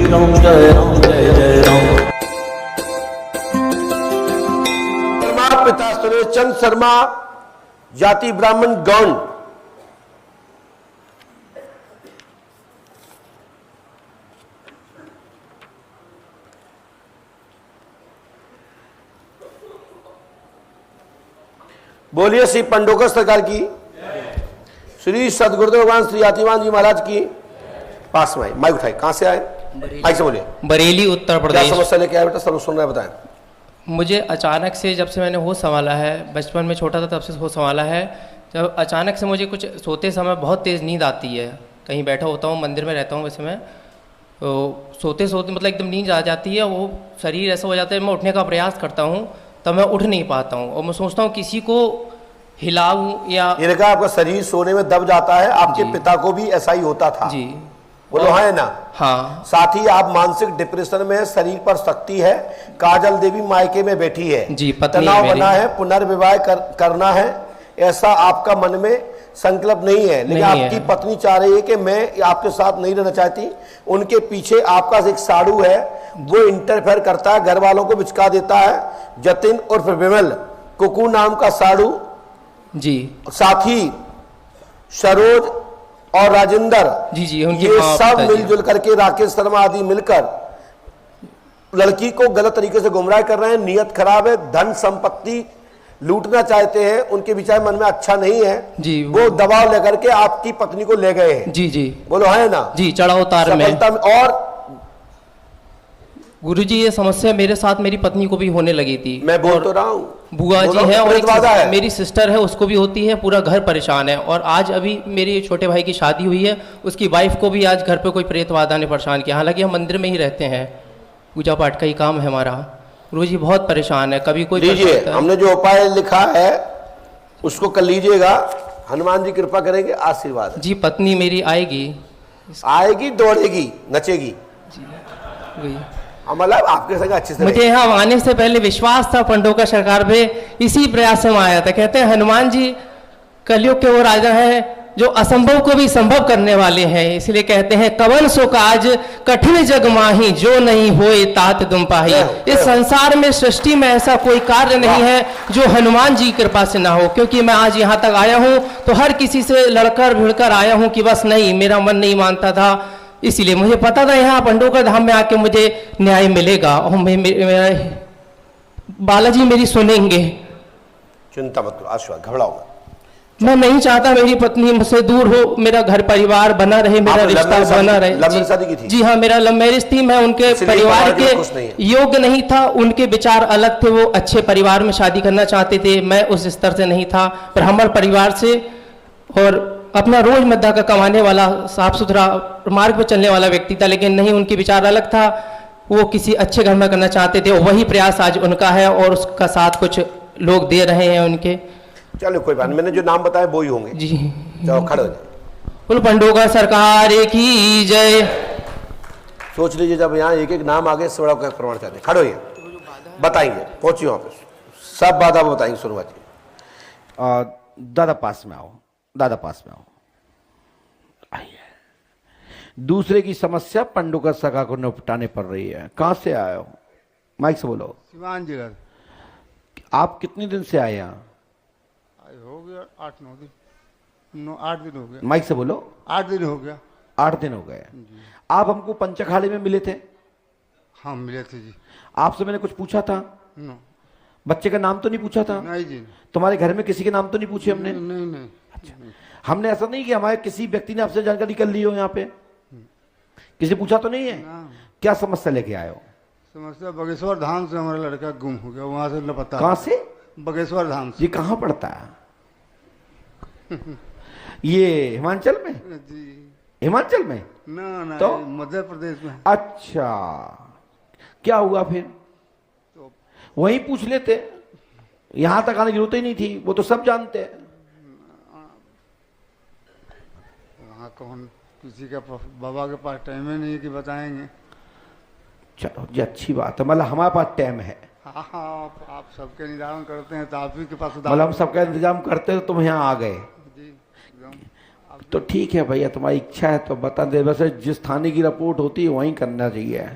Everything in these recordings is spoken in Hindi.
विक्रम जय राम जय जय राम। पिता सुरेश चंद्र शर्मा, जाति ब्राह्मण गौंड। बोलिए श्री पंडोकर सरकार की, श्री सदगुरुदेव भगवान श्री यातिवान जी महाराज की। पास में माइक उठाए, कहां से आए? माइक से बोलिए। बरेली उत्तर प्रदेश। क्या समस्या लेके आए बेटा? सब सुन रहे हैं, बताएं। मुझे अचानक से, जब से मैंने होश संभाला है, बचपन में छोटा था तब से होश संभाला है, जब अचानक से मुझे कुछ सोते समय बहुत तेज़ नींद आती है। कहीं बैठा होता हूँ, मंदिर में रहता हूँ वैसे मैं, तो सोते सोते मतलब एकदम नींद आ जाती है, वो शरीर ऐसा हो जाता है, मैं उठने का प्रयास करता हूँ तब मैं उठ नहीं पाता हूँ, और मैं सोचता हूँ किसी को हिलाऊं या। ये देखा, आपका शरीर सोने में दब जाता है। आपके पिता को भी ऐसा ही होता था जी। बोलो है ना? हाँ। साथ ही आप मानसिक डिप्रेशन में, शरीर पर शक्ति है। काजल देवी मायके में बैठी है जी, पत्नी तनाव बना है, पुनर्विवाह करना है, ऐसा आपका मन में संकल्प नहीं है, लेकिन आपकी पत्नी चाह रही है कि मैं आपके साथ नहीं रहना चाहती। उनके पीछे आपका एक साड़ू है, वो इंटरफेयर करता है, घर वालों को बिचका देता है। जतिन उर्फ विमल कुकू नाम का साड़ू जी, साथी सरोज और राजेंद्र जी जी, उनकी ये सब मिलजुल करके, राकेश शर्मा आदि मिलकर लड़की को गलत तरीके से गुमराह कर रहे हैं। नियत खराब है, धन संपत्ति लूटना चाहते हैं, उनके विचार मन में अच्छा नहीं है जी। वो दबाव लेकर के आपकी पत्नी को ले गए हैं जी जी। बोलो है ना? जी, चढ़ाव उतार में। और गुरुजी ये समस्या मेरे साथ मेरी पत्नी को भी होने लगी थी। मैं बोल तो रहा हूँ, बुआ जी है और एक मेरी सिस्टर है, उसको भी होती है। पूरा घर परेशान है। और आज अभी मेरे छोटे भाई की शादी हुई है, उसकी वाइफ को भी आज घर पे कोई प्रेतवादा ने परेशान किया। हालांकि हम मंदिर में ही रहते हैं, पूजा पाठ का ही काम है हमारा। गुरुजी बहुत परेशान है। कभी कोई लीजिए, हमने जो उपाय लिखा है उसको कर लीजिएगा, हनुमान जी कृपा करेंगे, आशीर्वाद। जी, पत्नी मेरी आएगी, दौड़ेगी, नचेगी। मतलब आपके संग अच्छे से। मुझे यहाँ आने से पहले विश्वास था पंडोकर सरकार पे, इसी प्रयास से आया था। कहते हैं हनुमान जी कलयुग के वो राजा है जो असंभव को भी संभव करने वाले हैं। इसलिए कहते हैं कवन सो काज कठिन जग माही, जो नहीं होए तात तुम पाही। इस संसार में, सृष्टि में ऐसा कोई कार्य नहीं है जो हनुमान जी की कृपा से ना हो। क्योंकि मैं आज यहाँ तक आया हूँ तो हर किसी से लड़कर भिड़कर आया हूँ कि बस नहीं, मेरा मन नहीं मानता था। इसीलिए मुझे पता था यहाँ पंडोकर धाम में आके मुझे न्याय मिलेगा और मेरा बालाजी मेरी सुनेंगे। चिंता मत करो, आशीर्वाद, घबराओ मत। मैं नहीं चाहता मेरी पत्नी मुझसे दूर हो, मेरा घर परिवार बना रहे, मेरा रिश्ता बना रहे। लव मैरिज शादी की थी? जी हाँ, मेरा लव मैरिज थी। मैं उनके परिवार के योग्य नहीं था, उनके विचार अलग थे। वो अच्छे परिवार में शादी करना चाहते थे, मैं उस स्तर से नहीं था। पर हमारे परिवार से, और अपना रोजमर्रा का कमाने वाला, साफ सुथरा मार्ग पर चलने वाला व्यक्ति था, लेकिन नहीं, उनके विचार अलग था। वो किसी अच्छे घर में करना चाहते थे। वही प्रयास आज उनका है और उसका साथ कुछ लोग दे रहे हैं उनके। चलो कोई बात नहीं, मैंने जो नाम बताया वो ही होंगे जी। चलो खड़े हो जाए। बोलो पंडोकर सरकार की जय। सोच लीजिए, जब यहाँ एक एक नाम आगे से बड़ा प्रमाण चाहते, खड़े होइए, बताएंगे, पहुंचिए वहां पे, सब बाधा बताएंगे। सुनवा जी, दादा पास में आओ, दादा पास में आओ, आइए। दूसरे की समस्या पंडोकर सखा को निपटाने पड़ रही है। कहां से आए हो? माइक से बोलो। सिवान जिला। आप कितने दिन से आए यहाँ? हो गया 8-9 दिन, 8 दिन हो गया। माइक से बोलो। 8 दिन हो गया। 8 दिन हो गए। आप हमको पंचखाड़े में मिले थे? हाँ मिले थे जी। आपसे मैंने कुछ पूछा था? नो। बच्चे का नाम तो नहीं पूछा था? नहीं जी। तुम्हारे घर में किसी के नाम तो नहीं पूछे हमने? नहीं नहीं। अच्छा, हमने ऐसा नहीं कि हमारे किसी व्यक्ति ने आपसे जानकारी कर ली हो, यहाँ पे किसी पूछा तो नहीं है? क्या समस्या लेके आए हो? समस्या बागेश्वर धाम से हमारा लड़का गुम हो गया, वहां से न पता। कहाँ से? बागेश्वर धाम से। ये कहाँ पड़ता है? ये हिमाचल में? जी। हिमाचल में? ना तो मध्य प्रदेश में। अच्छा, क्या हुआ फिर? तो वहीं पूछ लेते, यहां तक आने की जरूरत ही नहीं थी, वो तो सब जानते हैं। वहाँ कौन, किसी का बाबा के पास टाइम ही नहीं कि बताएंगे। चलो जी, अच्छी बात है, मतलब हमारे पास टाइम है। हाँ आप सबके निदान करते हैं तो आप ही के पास। मतलब हम सबका इंतजाम करते हैं तो तुम यहाँ आ गए। जी, तो ठीक है भैया, तुम्हारी इच्छा है तो बता दे। वैसे जिस थाने की रिपोर्ट होती है वहीं करना चाहिए।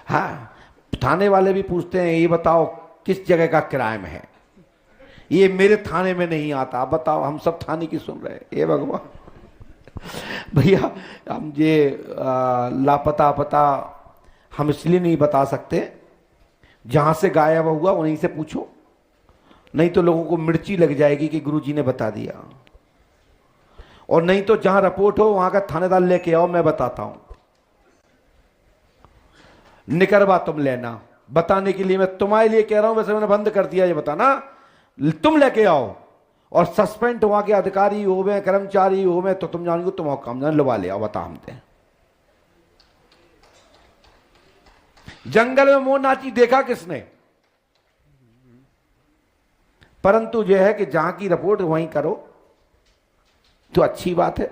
हाँ, थाने वाले भी पूछते हैं ये बताओ किस जगह का क्राइम है, ये मेरे थाने में नहीं आता। आप बताओ, हम सब थाने की सुन रहे हैं। ये भगवान भैया, हम ये लापता पता हम इसलिए नहीं बता सकते, जहां से गायब हुआ वहीं से पूछो, नहीं तो लोगों को मिर्ची लग जाएगी कि गुरुजी ने बता दिया। और नहीं तो जहां रिपोर्ट हो वहां का थानेदार लेके आओ, मैं बताता हूं। निकरवा तुम लेना, बताने के लिए मैं तुम्हारे लिए कह रहा हूं। वैसे मैंने बंद कर दिया ये बताना, तुम लेके आओ। और सस्पेंड वहां के अधिकारी हो गए, कर्मचारी हो गए, तो तुम जानोगे तुम काम जान लुवा ले आओ, बता हमते। जंगल में मोह नाची देखा किसने? परंतु यह है कि जहां की रिपोर्ट वहीं करो तो अच्छी बात है।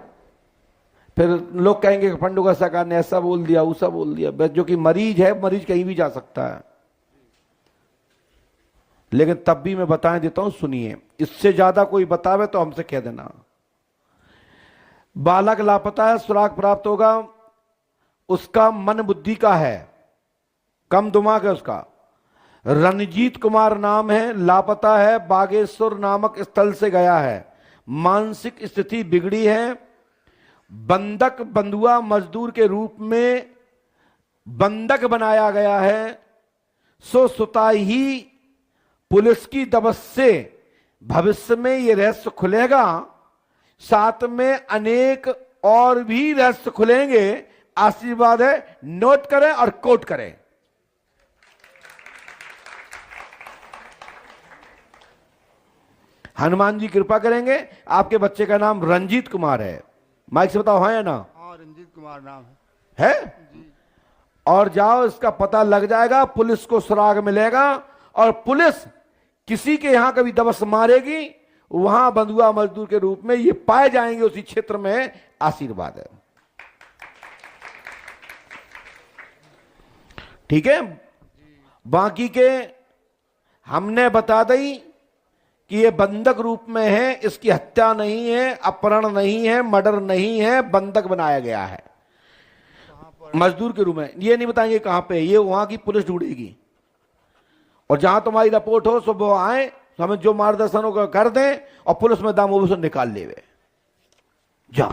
फिर लोग कहेंगे कि पंडुका सरकार ने ऐसा बोल दिया, वैसा बोल दिया। बस जो कि मरीज है, मरीज कहीं भी जा सकता है। लेकिन तब भी मैं बताए देता हूं, सुनिए। इससे ज्यादा कोई बतावे तो हमसे कह देना। बालक लापता है, सुराग प्राप्त होगा, उसका मन बुद्धि का है, कम दिमाग है उसका। रणजीत कुमार नाम है, लापता है, बागेश्वर नामक स्थल से गया है, मानसिक स्थिति बिगड़ी है, बंधक बंधुआ मजदूर के रूप में बंधक बनाया गया है। सो सुता ही पुलिस की दबस से भविष्य में यह रहस्य खुलेगा, साथ में अनेक और भी रहस्य खुलेंगे। आशीर्वाद है, नोट करें और कोट करें। हनुमान जी कृपा करेंगे। आपके बच्चे का नाम रंजीत कुमार है, माइक से बताओ हाँ या ना? हाँ, रंजीत कुमार नाम है जी। और जाओ, इसका पता लग जाएगा, पुलिस को सुराग मिलेगा। और पुलिस किसी के यहां कभी दबस मारेगी, वहां बंधुआ मजदूर के रूप में ये पाए जाएंगे उसी क्षेत्र में। आशीर्वाद है, ठीक है। बाकी के हमने बता दी कि ये बंधक रूप में है, इसकी हत्या नहीं है, अपहरण नहीं है, मर्डर नहीं है, बंधक बनाया गया है मजदूर के रूप में। ये नहीं बताएंगे कहां पे, ये वहां की पुलिस ढूंढेगी। और जहां तुम्हारी रिपोर्ट हो सो वो आए, तो हमें जो मार्गदर्शन होगा कर दें, और पुलिस में दाम वो निकाल ले वे। जा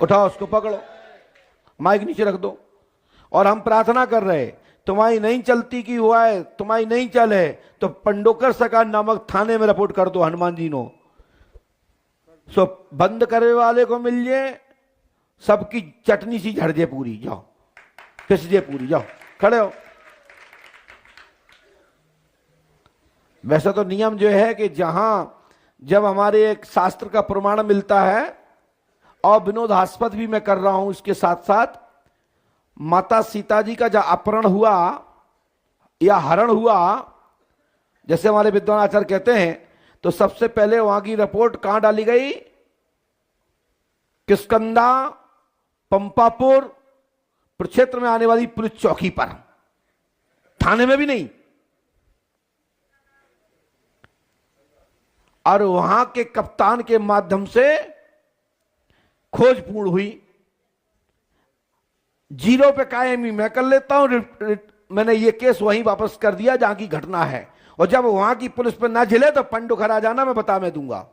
उठाओ, उसको पकड़ो, माइक नीचे रख दो। और हम प्रार्थना कर रहे, तुम्हारी नहीं चलती की हुआ है, तुम्हारी नहीं चले तो पंडोकर सरकार नामक थाने में रिपोर्ट कर दो, हनुमान जी नो। सो बंद करने वाले को मिल जाए, सबकी चटनी सी झड़ जाए पूरी। जाओ, पिस जाए पूरी, जाओ खड़े हो। वैसे तो नियम जो है कि जहां जब हमारे एक शास्त्र का प्रमाण मिलता है, और विनोदास्पद भी मैं कर रहा हूं इसके साथ साथ, माता सीता जी का जब अपहरण हुआ या हरण हुआ, जैसे हमारे विद्वान आचार्य कहते हैं, तो सबसे पहले वहां की रिपोर्ट कहां डाली गई? किष्किंधा पंपापुर प्रक्षेत्र में आने वाली पुलिस चौकी पर, थाने में भी नहीं। और वहां के कप्तान के माध्यम से खोज पूर्ण हुई। जीरो पे कायम ही मैं कर लेता हूं, मैंने ये केस वहीं वापस कर दिया जहां की घटना है। और जब वहां की पुलिस पर ना झिले तो पंडुखरा जाना, मैं दूंगा।